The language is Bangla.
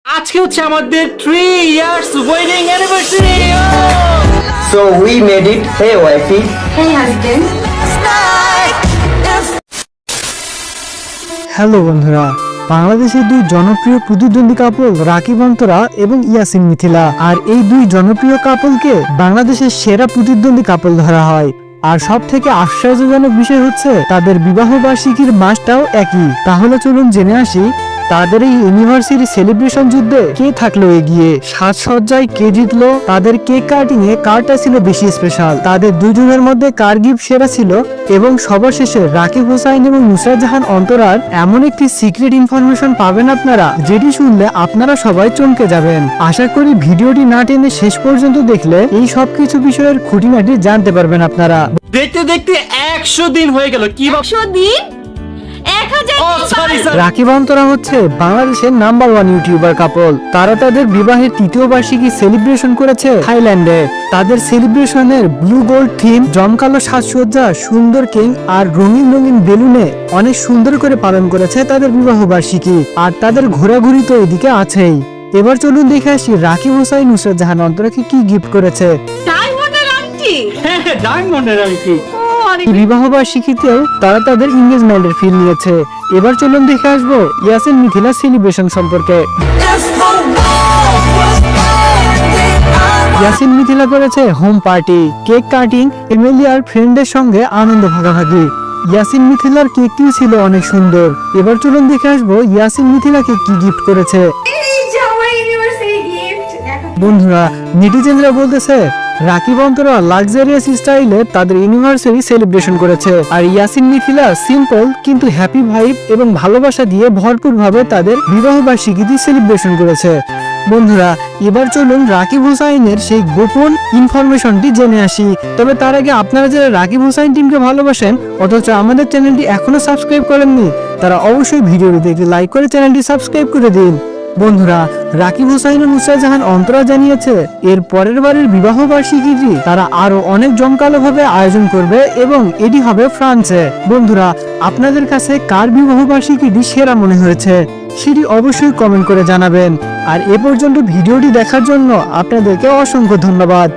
আজকে হচ্ছে আমাদের 3 years wedding anniversary. So we made it. Hey wifey. Hey husband. Hello বন্ধুরা, বাংলাদেশের দুই জনপ্রিয় প্রতিদ্বন্দ্বী কাপল রাকিব অন্তরা এবং ইয়াসিন মিথিলা। আর এই দুই জনপ্রিয় কাপলকে বাংলাদেশের সেরা প্রতিদ্বন্দ্বী কাপল ধরা হয়। আর সব থেকে আশ্চর্যজনক বিষয় হচ্ছে তাদের বিবাহ বার্ষিকীর মাসটাও একই। তাহলে চলুন জেনে আসি তাদের এই ইউনিভার্সিটি সেলিব্রেশন যুদ্ধে কে থাকলো এগিয়ে, সাজসজ্জায় কে জিতলো, তাদের কেক কাটিং এ কারটা ছিল বেশি স্পেশাল, তাদের দুজনের মধ্যে কার গিফট সেরা ছিল, এবং সবার শেষে রাকিব হোসাইন এবং নুসরাত জাহান অন্তরার এমন একটি সিক্রেট ইনফরমেশন পাবেন আপনারা, যেটি শুনলে আপনারা সবাই চমকে যাবেন। আশা করি ভিডিওটি না টেনে শেষ পর্যন্ত দেখলে এই সবকিছু বিষয়ের খুঁটিনাটি জানতে পারবেন আপনারা। দেখতে দেখতে 100 দিন হয়ে গেল। কি 100 দিন 1000 রাকিব অন্তরা হচ্ছে বাংলাদেশের নাম্বার 1 ইউটিউবার কাপল। তারা তাদের বিবাহের তৃতীয় বার্ষিকী সেলিব্রেশন করেছে থাইল্যান্ডে। তাদের সেলিব্রেশনের ব্লু গোল্ড থিম, জমকালো সাজসজ্জা, সুন্দর কেক আর রঙিন রঙিন বেলুনে অনেক সুন্দর করে পালন করেছে তাদের বিবাহ বার্ষিকী। আর তাদের ঘোরাঘুরি তো এদিকে আছেই। এবার চলুন দেখে আসি রাকিব হোসাইন নুসরাত জাহান অন্তরাকে কি গিফট করেছে। ডায়মন্ডের আংটি। ডায়মন্ডের আংটি। বিবাহ বার্ষিকীতেও তারা তাদের এনগেজমেন্টের ফিল নিয়েছে। এবার চলুন দেখে আসবো ইয়াসিন মিথিলা সেলিব্রেশন সম্পর্কে। ইয়াসিন মিথিলা করেছে home party, cake cutting, family আর ফ্রেন্ডের সঙ্গে আনন্দ ভাগাভাগি। ইয়াসিন মিথিলার কেকটিও ছিল অনেক সুন্দর। এবার চলুন দেখে আসবো ইয়াসিন মিথিলাকে কি গিফট করেছে। এই যে আমার ইউনিভার্সিটি গিফট। বন্ধুরা, নেটিজেনরা বলতেছে রাকিব অন্তরা লাক্সারিয়াস স্টাইলে তাদের ইউনিভার্সিটি সেলিব্রেশন করেছে, আর ইয়াসিন মিথিলা সিম্পল কিন্তু হ্যাপি ভাইব এবং ভালোবাসা দিয়ে ভরপুর ভাবে তাদের বিবাহ বার্ষিকী সেলিব্রেশন করেছে। বন্ধুরা, এবার চলুন রাকিব হোসাইনের সেই গোপন ইনফরমেশনটি জেনে আসি। তবে তার আগে আপনারা যারা রাকিব হোসাইন টিমকে ভালোবাসেন অথচ আমাদের চ্যানেলটি এখনো সাবস্ক্রাইব করেননি, তারা অবশ্যই ভিডিওটিতে একটি লাইক করে চ্যানেলটি সাবস্ক্রাইব করে দিন। বন্ধুরা, রাকিব হোসাইন ও নুসরাত জাহান অন্তরা জানিয়েছে এর পরের বারের বিবাহ বার্ষিকীটি তারা আরো অনেক জমকালো ভাবে আয়োজন করবে এবং এটি হবে ফ্রান্সে। বন্ধুরা, আপনাদের কাছে কার বিবাহ বার্ষিকীটি সেরা মনে হয়েছে সেটি অবশ্যই কমেন্ট করে জানাবেন। আর এ পর্যন্ত ভিডিওটি দেখার জন্য আপনাদেরকে অসংখ্য ধন্যবাদ।